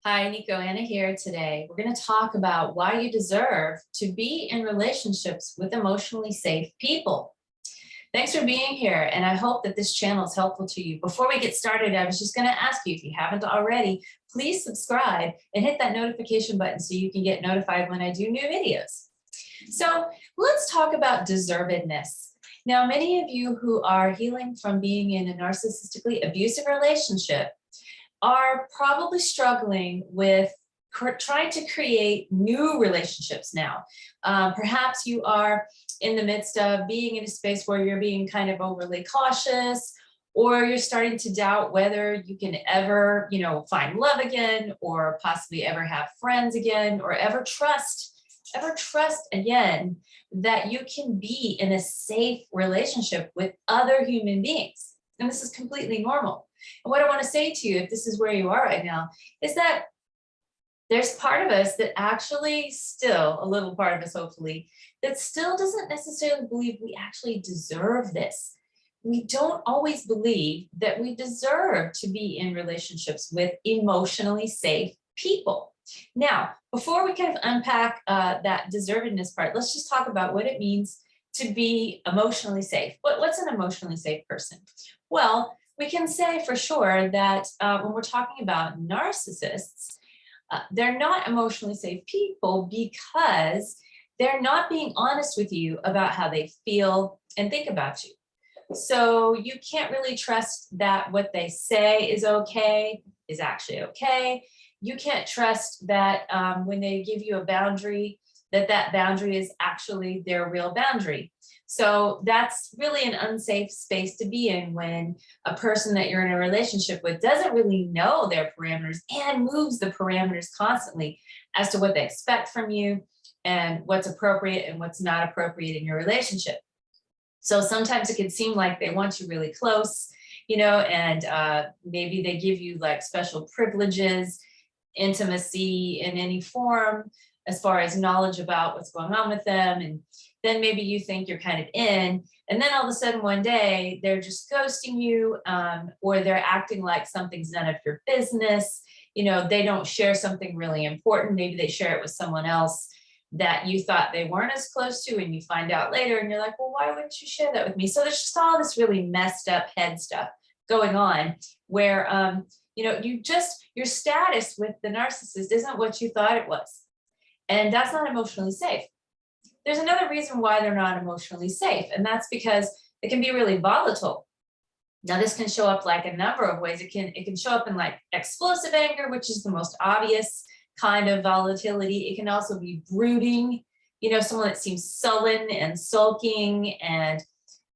Hi, Niko Ana here today. We're going to talk about why you deserve to be in relationships with emotionally safe people. Thanks for being here, and I hope that this channel is helpful to you. Before we get started, I was just going to ask you, if you haven't already, please subscribe and hit that notification button so you can get notified when I do new videos. So let's talk about deservedness. Now, many of you who are healing from being in a narcissistically abusive relationship are probably struggling with trying to create new relationships now. Perhaps you are in the midst of being in a space where you're being kind of overly cautious, or you're starting to doubt whether you can ever, find love again, or possibly ever have friends again, or ever trust again that you can be in a safe relationship with other human beings. And this is completely normal. And what I want to say to you, if this is where you are right now, is that there's part of us that actually still, a little part of us hopefully, that still doesn't necessarily believe we actually deserve this. We don't always believe that we deserve to be in relationships with emotionally safe people. Now, before we kind of unpack that deservedness part, let's just talk about what it means to be emotionally safe. What's an emotionally safe person? Well, we can say for sure that when we're talking about narcissists, they're not emotionally safe people because they're not being honest with you about how they feel and think about you. So you can't really trust that what they say is okay is actually okay. You can't trust that when they give you a boundary, that boundary is actually their real boundary. So that's really an unsafe space to be in when a person that you're in a relationship with doesn't really know their parameters and moves the parameters constantly as to what they expect from you and what's appropriate and what's not appropriate in your relationship. So sometimes it can seem like they want you really close, and maybe they give you like special privileges, intimacy in any form, as far as knowledge about what's going on with them. And then maybe you think you're kind of in, and then all of a sudden one day they're just ghosting you, or they're acting like something's none of your business. They don't share something really important. Maybe they share it with someone else that you thought they weren't as close to, and you find out later and you're like, well, why wouldn't you share that with me? So there's just all this really messed up head stuff going on where, your status with the narcissist isn't what you thought it was. And that's not emotionally safe. There's another reason why they're not emotionally safe, and that's because it can be really volatile. Now, this can show up like a number of ways. It can show up in like explosive anger, which is the most obvious kind of volatility. It can also be brooding, someone that seems sullen and sulking and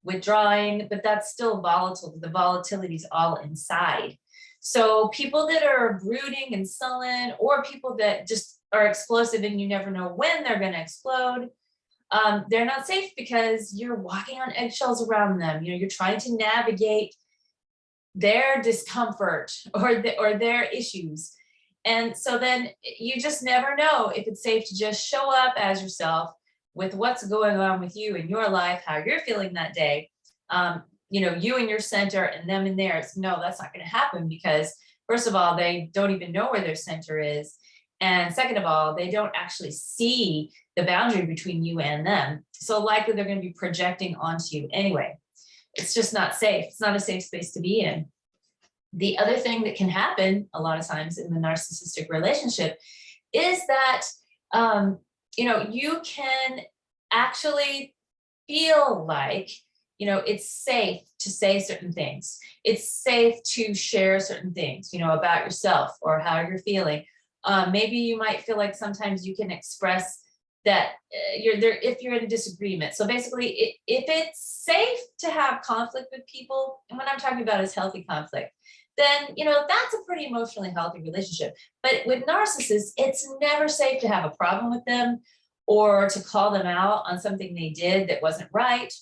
withdrawing, but that's still volatile. The volatility is all inside. So people that are brooding and sullen, or people that just are explosive and you never know when they're going to explode, they're not safe because you're walking on eggshells around them. You're trying to navigate their discomfort or their issues. And so then you just never know if it's safe to just show up as yourself with what's going on with you in your life, how you're feeling that day. You in your center and them in theirs. No, that's not going to happen because, first of all, they don't even know where their center is. And second of all, they don't actually see the boundary between you and them. So likely they're going to be projecting onto you anyway. It's just not safe. It's not a safe space to be in. The other thing that can happen a lot of times in the narcissistic relationship is that, you can actually feel like, it's safe to say certain things. It's safe to share certain things, about yourself or how you're feeling. Maybe you might feel like sometimes you can express that you're there if you're in disagreement. So basically, if it's safe to have conflict with people, and what I'm talking about is healthy conflict, then that's a pretty emotionally healthy relationship. But with narcissists, it's never safe to have a problem with them or to call them out on something they did that wasn't right.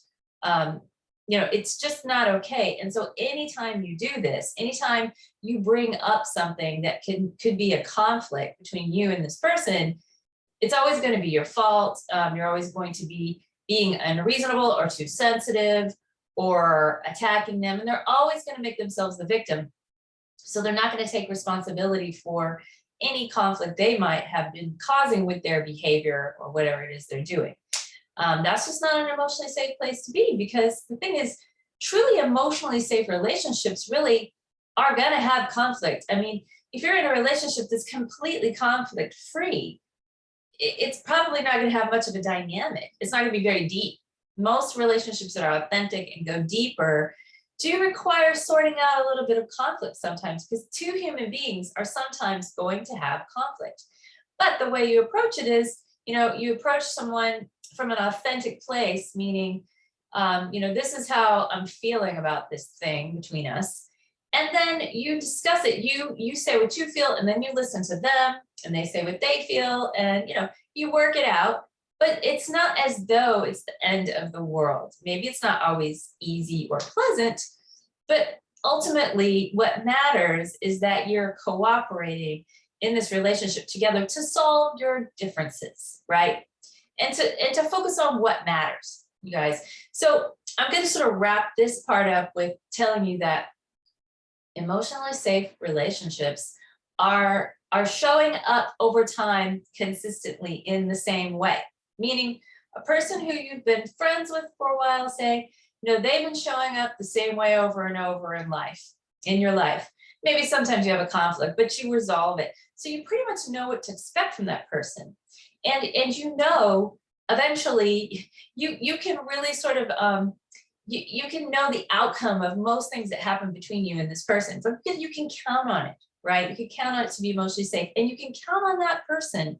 It's just not okay. And so anytime you do this, anytime you bring up something that could be a conflict between you and this person, it's always going to be your fault. You're always going to be being unreasonable or too sensitive or attacking them. And they're always going to make themselves the victim. So they're not going to take responsibility for any conflict they might have been causing with their behavior or whatever it is they're doing. That's just not an emotionally safe place to be, because the thing is, truly emotionally safe relationships really are going to have conflict. I mean, if you're in a relationship that's completely conflict free, it's probably not going to have much of a dynamic. It's not going to be very deep. Most relationships that are authentic and go deeper do require sorting out a little bit of conflict sometimes, because two human beings are sometimes going to have conflict. But the way you approach it is, you approach someone from an authentic place, meaning, this is how I'm feeling about this thing between us. And then you discuss it. You say what you feel, and then you listen to them, and they say what they feel, and you work it out. But it's not as though it's the end of the world. Maybe it's not always easy or pleasant, but ultimately what matters is that you're cooperating in this relationship together to solve your differences, right? And to focus on what matters, you guys. So I'm going to sort of wrap this part up with telling you that emotionally safe relationships are showing up over time consistently in the same way. Meaning a person who you've been friends with for a while, say, they've been showing up the same way over and over in your life. Maybe sometimes you have a conflict, but you resolve it. So you pretty much know what to expect from that person. And eventually you can really sort of, you can know the outcome of most things that happen between you and this person. So you can count on it, right? You can count on it to be emotionally safe, and you can count on that person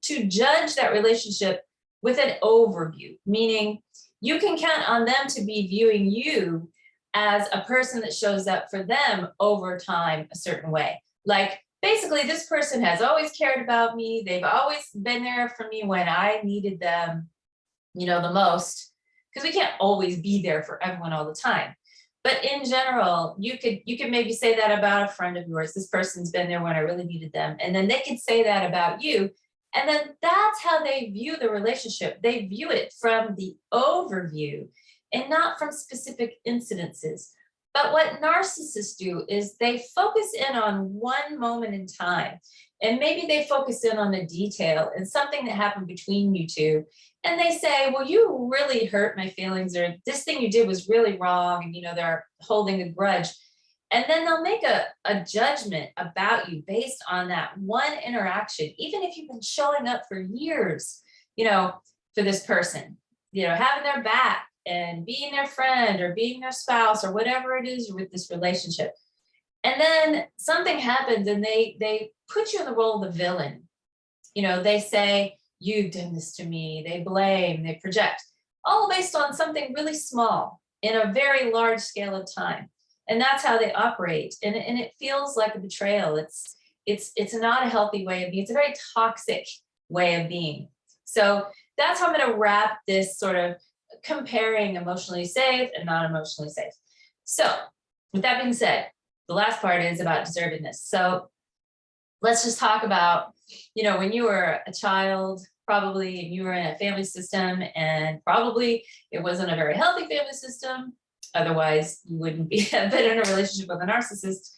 to judge that relationship with an overview, meaning you can count on them to be viewing you as a person that shows up for them over time a certain way. Like, basically, this person has always cared about me. They've always been there for me when I needed them, the most, because we can't always be there for everyone all the time. But in general, you could maybe say that about a friend of yours. This person's been there when I really needed them. And then they could say that about you. And then that's how they view the relationship. They view it from the overview and not from specific incidences. But what narcissists do is they focus in on one moment in time, and maybe they focus in on a detail and something that happened between you two. And they say, well, you really hurt my feelings, or this thing you did was really wrong. And, they're holding a grudge. And then they'll make a judgment about you based on that one interaction, even if you've been showing up for years, for this person, having their back and being their friend or being their spouse or whatever it is with this relationship. And then something happens and they put you in the role of the villain. They say, you've done this to me. They blame, they project, all based on something really small in a very large scale of time. And that's how they operate. And it feels like a betrayal. It's not a healthy way of being. It's a very toxic way of being. So that's how I'm going to wrap this sort of comparing emotionally safe and not emotionally safe. So with that being said, the last part is about deservedness. So let's just talk about, when you were a child, probably, and you were in a family system, and probably it wasn't a very healthy family system. Otherwise, you wouldn't have been in a relationship with a narcissist.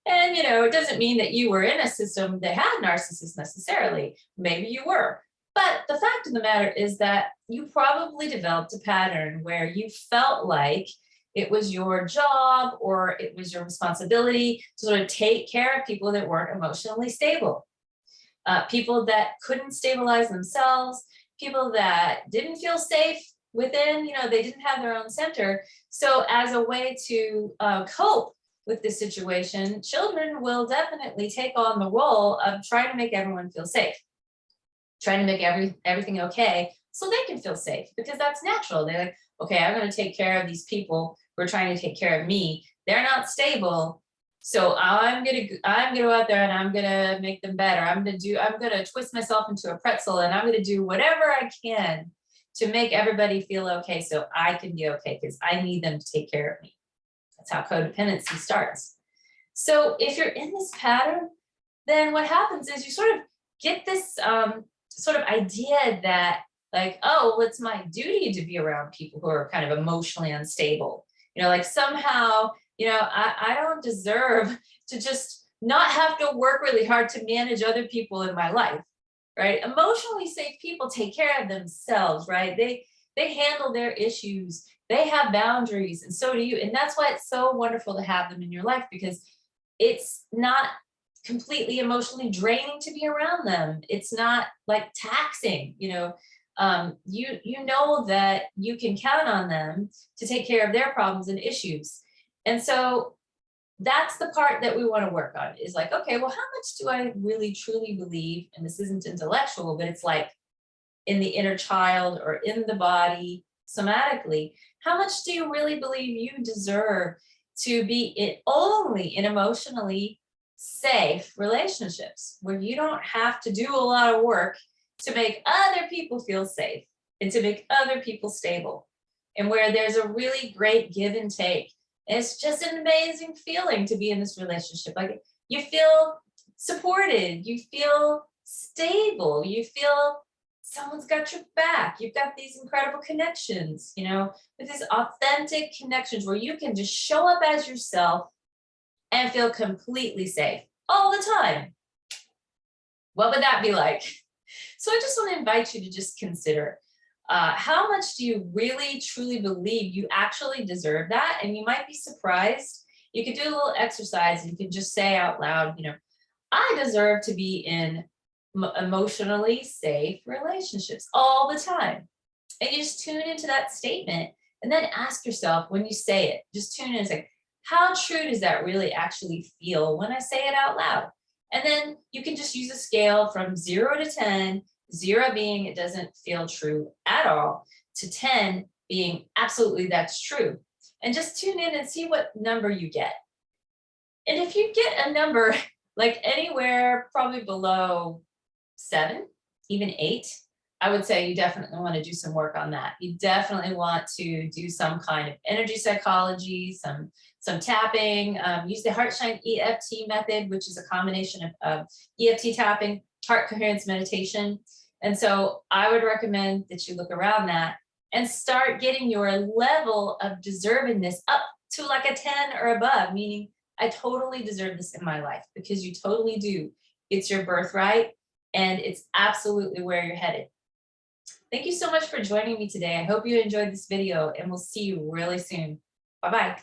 And, it doesn't mean that you were in a system that had narcissists necessarily. Maybe you were. But the fact of the matter is that you probably developed a pattern where you felt like it was your job or it was your responsibility to sort of take care of people that weren't emotionally stable, people that couldn't stabilize themselves, people that didn't feel safe within, they didn't have their own center. So as a way to cope with this situation, children will definitely take on the role of trying to make everyone feel safe, trying to make everything okay so they can feel safe, because that's natural. They're like, okay, I'm going to take care of these people who are trying to take care of me. They're not stable. So I'm going to go out there and I'm going to make them better. I'm going to twist myself into a pretzel, and I'm going to do whatever I can to make everybody feel okay so I can be okay, because I need them to take care of me. That's how codependency starts. So if you're in this pattern, then what happens is you sort of get this sort of idea that, like, oh, well, it's my duty to be around people who are kind of emotionally unstable. Like somehow, I don't deserve to just not have to work really hard to manage other people in my life, right? Emotionally safe people take care of themselves, right? They handle their issues, they have boundaries, and so do you. And that's why it's so wonderful to have them in your life, because it's not completely emotionally draining to be around them. It's not like taxing, you know that you can count on them to take care of their problems and issues. And so that's the part that we want to work on, is like, okay, well, how much do I really truly believe? And this isn't intellectual, but it's like in the inner child or in the body somatically. How much do you really believe you deserve to be only in emotionally safe relationships where you don't have to do a lot of work to make other people feel safe and to make other people stable, and where there's a really great give and take? And it's just an amazing feeling to be in this relationship. Like, you feel supported, you feel stable, you feel someone's got your back. You've got these incredible connections, with these authentic connections where you can just show up as yourself and feel completely safe all the time. What would that be like? So I just want to invite you to just consider, how much do you really truly believe you actually deserve that? And you might be surprised. You could do a little exercise and you could just say out loud, I deserve to be in emotionally safe relationships all the time. And you just tune into that statement and then ask yourself, when you say it, just tune in and say, how true does that really actually feel when I say it out loud? And then you can just use a scale from 0 to 10, 0 being it doesn't feel true at all, to 10 being absolutely that's true. And just tune in and see what number you get. And if you get a number like anywhere probably below 7, even 8, I would say you definitely want to do some work on that. You definitely want to do some kind of energy psychology, some tapping, use the Heartshine EFT method, which is a combination of EFT tapping, heart coherence meditation. And so I would recommend that you look around that and start getting your level of deservingness up to like a 10 or above, meaning I totally deserve this in my life, because you totally do. It's your birthright. And it's absolutely where you're headed. Thank you so much for joining me today. I hope you enjoyed this video, and we'll see you really soon. Bye-bye.